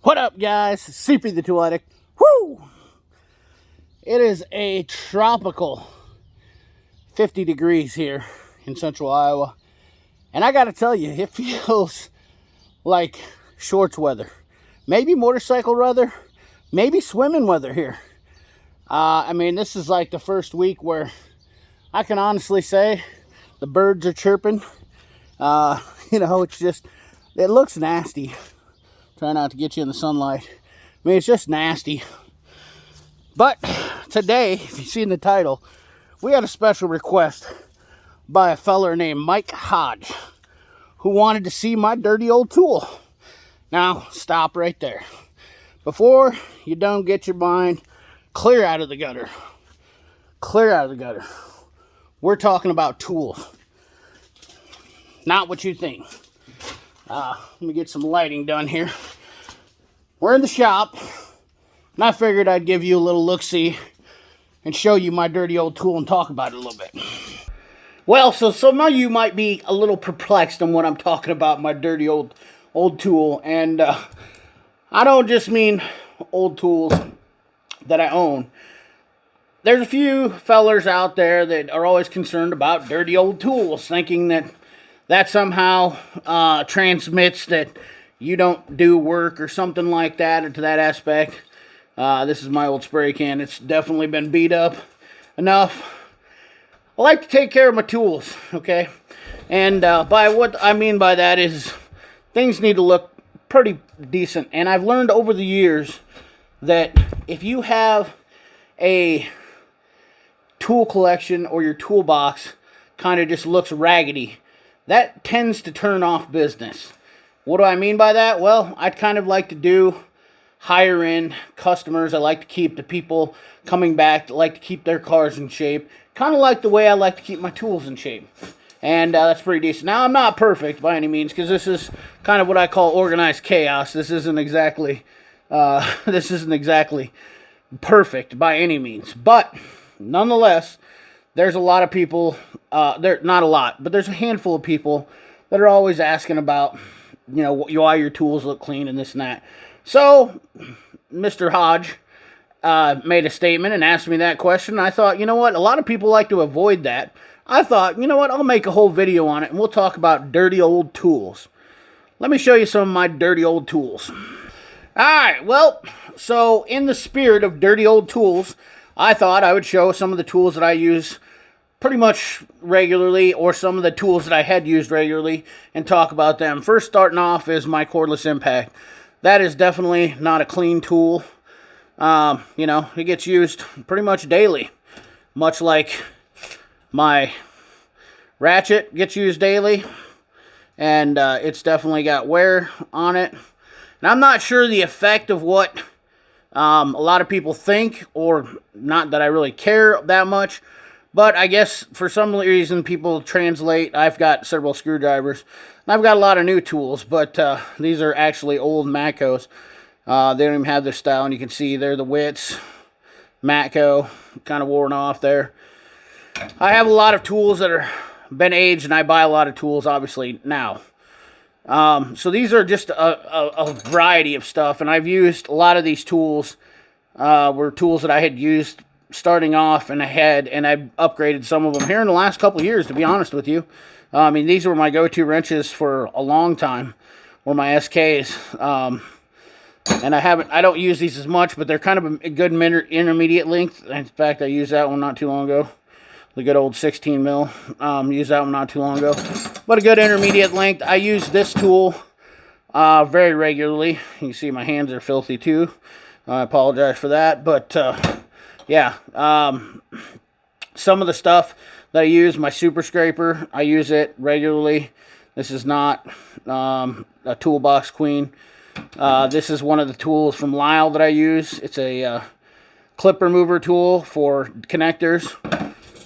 What up, guys? CP the Tool Addict. Woo! It is a tropical 50 degrees here in central Iowa. And I gotta tell you, it feels like shorts weather. Maybe motorcycle weather, maybe swimming weather here. I mean, this is like the first week where I can honestly say the birds are chirping. It's just, it looks nasty. Try not to get you in the sunlight. I mean, it's just nasty. But today, if you've seen the title, we had a special request by a feller named Mike Hodge, who wanted to see my dirty old tool. Now, stop right there. Before you don't get your mind clear out of the gutter. Clear out of the gutter. We're talking about tools. Not what you think. Let me get some lighting done here. We're in the shop, and I figured I'd give you a little look-see and show you my dirty old tool and talk about it a little bit. Well, so some of you might be a little perplexed on what I'm talking about, my dirty old tool. And I don't just mean old tools that I own. There's a few fellers out there that are always concerned about dirty old tools, thinking that somehow transmits that you don't do work or something like that, or to that aspect. This is my old spray can. It's definitely been beat up enough. I like to take care of my tools, okay? And by what I mean by that is things need to look pretty decent. And I've learned over the years that if you have a tool collection or your toolbox kind of just looks raggedy, that tends to turn off business. What do I mean by that? Well, I'd kind of like to do higher end customers. I like to keep the people coming back that like to keep their cars in shape. Kind of like the way I like to keep my tools in shape. And that's pretty decent. Now, I'm not perfect by any means, because this is kind of what I call organized chaos. This isn't exactly perfect by any means. But nonetheless, there's a lot of people, not a lot, but there's a handful of people that are always asking about, why your tools look clean and this and that. So, Mr. Hodge made a statement and asked me that question. And I thought, you know what, a lot of people like to avoid that. I thought, you know what, I'll make a whole video on it and we'll talk about dirty old tools. Let me show you some of my dirty old tools. Alright, well, so in the spirit of dirty old tools, I thought I would show some of the tools that I use pretty much regularly, or some of the tools that I had used regularly, and talk about them. First, starting off is my cordless impact. That is definitely not a clean tool. It gets used pretty much daily, much like my ratchet gets used daily, and it's definitely got wear on it. And I'm not sure the effect of what a lot of people think, or not that I really care that much. But I guess for some reason people translate. I've got several screwdrivers. And I've got a lot of new tools, but these are actually old Matcos. They don't even have this style, and you can see they're the Wits. Matco, kind of worn off there. I have a lot of tools that are been aged, and I buy a lot of tools, obviously, now. So these are just a variety of stuff, and I've used a lot of these tools. Were tools that I had used starting off, and I upgraded some of them here in the last couple of years, to be honest with you. I mean, these were my go-to wrenches for a long time, were my SKs. And I don't use these as much, but they're kind of a good intermediate length. In fact, I used that one not too long ago. The good old 16 mil. Used that one not too long ago. But a good intermediate length. I use this tool very regularly. You can see my hands are filthy too. I apologize for that, but yeah, some of the stuff that I use, my super scraper, I use it regularly. This is not a toolbox queen. This is one of the tools from Lyle that I use. It's a clip remover tool for connectors.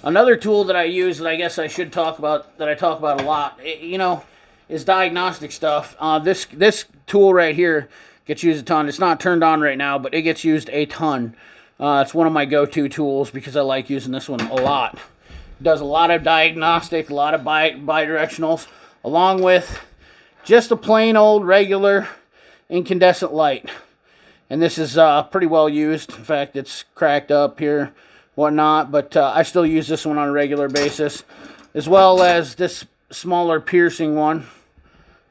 Another tool that I use that I guess I should talk about, that I talk about a lot, is diagnostic stuff. This tool right here gets used a ton. It's not turned on right now, but it gets used a ton. It's one of my go-to tools because I like using this one a lot. It does a lot of diagnostic, a lot of bi-directionals, along with just a plain old regular incandescent light. And this is pretty well used. In fact, it's cracked up here, whatnot. But I still use this one on a regular basis, as well as this smaller piercing one.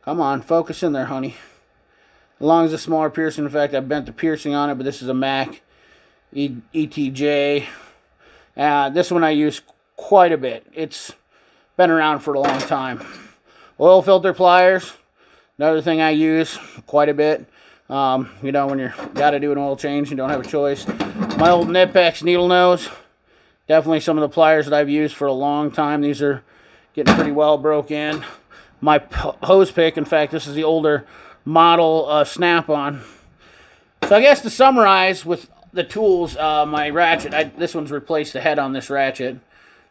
Come on, focus in there, honey. As long as a smaller piercing. In fact, I bent the piercing on it, but this is a Mac ETJ. This one I use quite a bit. It's been around for a long time. Oil filter pliers, another thing I use quite a bit. You know, when you're got to do an oil change, you don't have a choice. My old Nipex needle nose, definitely some of the pliers that I've used for a long time. These are getting pretty well broke in. My hose pick, in fact, this is the older model Snap-on. So I guess to summarize with the tools, my ratchet, this one's replaced the head on this ratchet.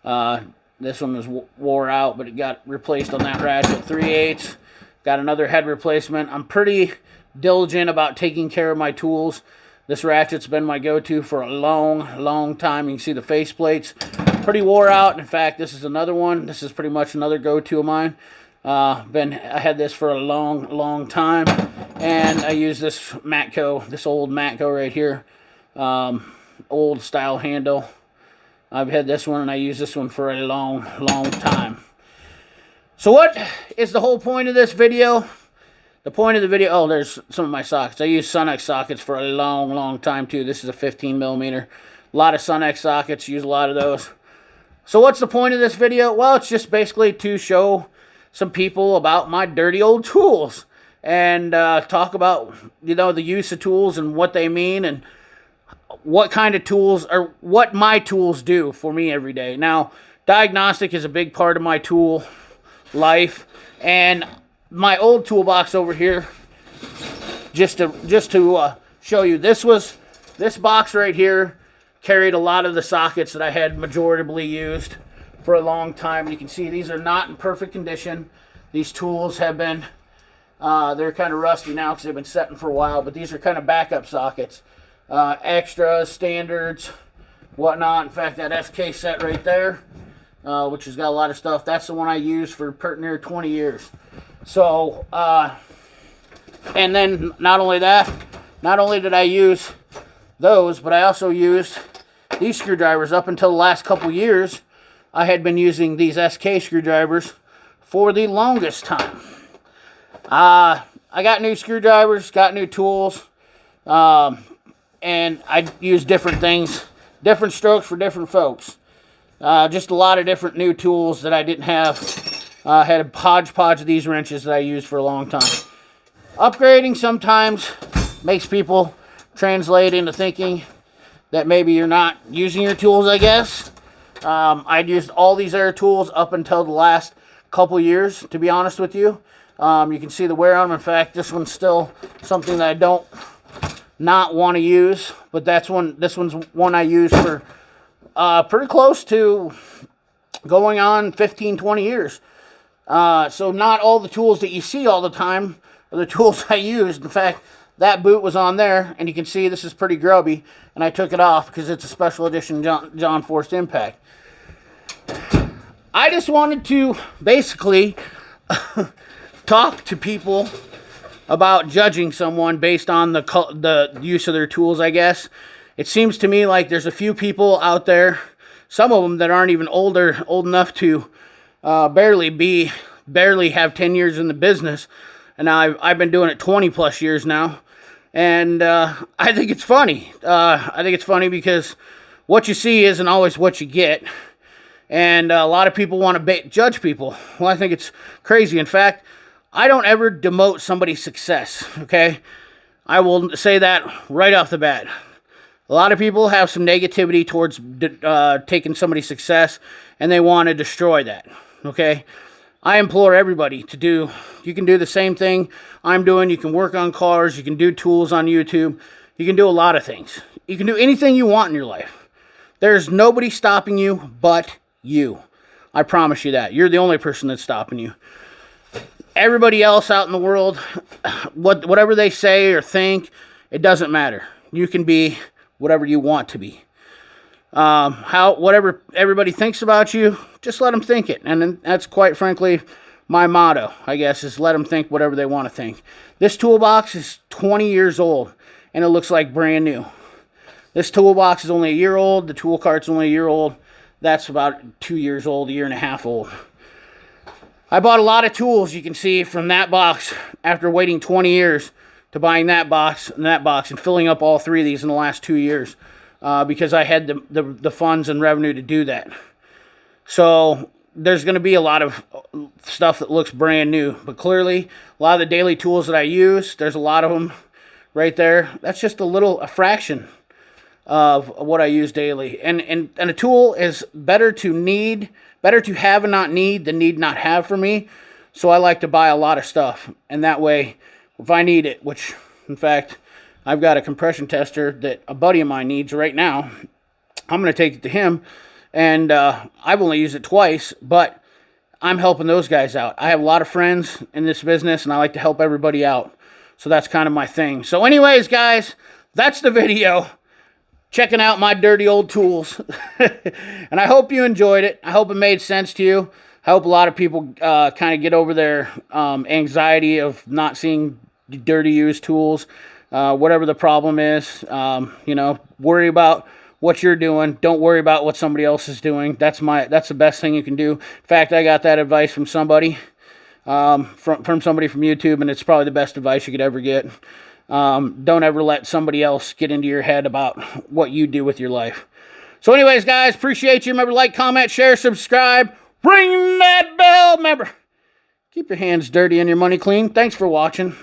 This one was wore out, but it got replaced on that ratchet. 3/8. Got another head replacement. I'm pretty diligent about taking care of my tools. This ratchet's been my go-to for a long time. You can see the face plates pretty wore out. In fact, this is another one. This is pretty much another go-to of mine. I had this for a long time, and I use this Matco, this old Matco right here, old style handle. I've had this one, and I use this one for a long time. So what is the whole point of this video? The point of the video, oh, there's some of my sockets. I use Sunex sockets for a long time too. This is a 15 millimeter. A lot of Sunex sockets, use a lot of those. So what's the point of this video? Well, it's just basically to show some people about my dirty old tools and talk about, you know, the use of tools and what they mean and what kind of tools or what my tools do for me every day. Now, diagnostic is a big part of my tool life, and my old toolbox over here, just to show you, this box right here carried a lot of the sockets that I had majoritively used for a long time. You can see these are not in perfect condition. These tools have been, they're kind of rusty now because they've been setting for a while, but these are kind of backup sockets. Extras, standards, whatnot. In fact, that SK set right there, which has got a lot of stuff, that's the one I used for near 20 years. So, and then not only did I use those, but I also used these screwdrivers. Up until the last couple years, I had been using these SK screwdrivers for the longest time. I got new screwdrivers, got new tools, and I use different things, different strokes for different folks. Just a lot of different new tools that I didn't have. I had a hodgepodge of these wrenches that I used for a long time. Upgrading sometimes makes people translate into thinking that maybe you're not using your tools, I guess. I'd used all these air tools up until the last couple years, to be honest with you. You can see the wear on them. In fact, this one's still something that I don't not want to use, but this one's one I use for pretty close to going on 15, 20 years. So not all the tools that you see all the time are the tools I used. In fact, that boot was on there, and you can see this is pretty grubby, and I took it off because it's a special edition John Force Impact. I just wanted to basically talk to people about judging someone based on the use of their tools, I guess. It seems to me like there's a few people out there, some of them that aren't even old enough to barely have 10 years in the business, and I've been doing it 20 plus years now, and I think it's funny. I think it's funny because what you see isn't always what you get, and a lot of people want to judge people. Well, I think it's crazy. In fact, I don't ever demote somebody's success, okay? I will say that right off the bat. A lot of people have some negativity towards taking somebody's success, and they want to destroy that, okay? I implore everybody to do, you can do the same thing I'm doing. You can work on cars. You can do tools on YouTube. You can do a lot of things. You can do anything you want in your life. There's nobody stopping you but you. I promise you that. You're the only person that's stopping you. Everybody else out in the world, whatever they say or think, it doesn't matter. You can be whatever you want to be. Whatever everybody thinks about you, just let them think it. And that's quite frankly my motto, I guess, is let them think whatever they want to think. This toolbox is 20 years old, and it looks like brand new. This toolbox is only a year old. The tool cart's only a year old. That's about 2 years old, a year and a half old. I bought a lot of tools, you can see, from that box after waiting 20 years to buying that box and filling up all 3 of these in the last 2 years because I had the funds and revenue to do that. So there's going to be a lot of stuff that looks brand new, but clearly a lot of the daily tools that I use, there's a lot of them right there. That's just a fraction of what I use daily. And a tool is better to have and not need than need not have for me. So I like to buy a lot of stuff, and that way, if I need it, which in fact I've got a compression tester that a buddy of mine needs right now, I'm going to take it to him, and I've only used it twice, but I'm helping those guys out. I have a lot of friends in this business, and I like to help everybody out. So that's kind of my thing. So anyways, guys, that's the video. Checking out my dirty old tools. And I hope you enjoyed it. I hope it made sense to you. I hope a lot of people kind of get over their anxiety of not seeing dirty used tools. Whatever the problem is, you know, worry about what you're doing. Don't worry about what somebody else is doing. That's the best thing you can do. In fact, I got that advice from somebody, from somebody from YouTube, and it's probably the best advice you could ever get. Don't ever let somebody else get into your head about what you do with your life. So anyways, guys, appreciate you. Remember to like, comment, share, subscribe. Ring that bell. Remember, keep your hands dirty and your money clean. Thanks for watching.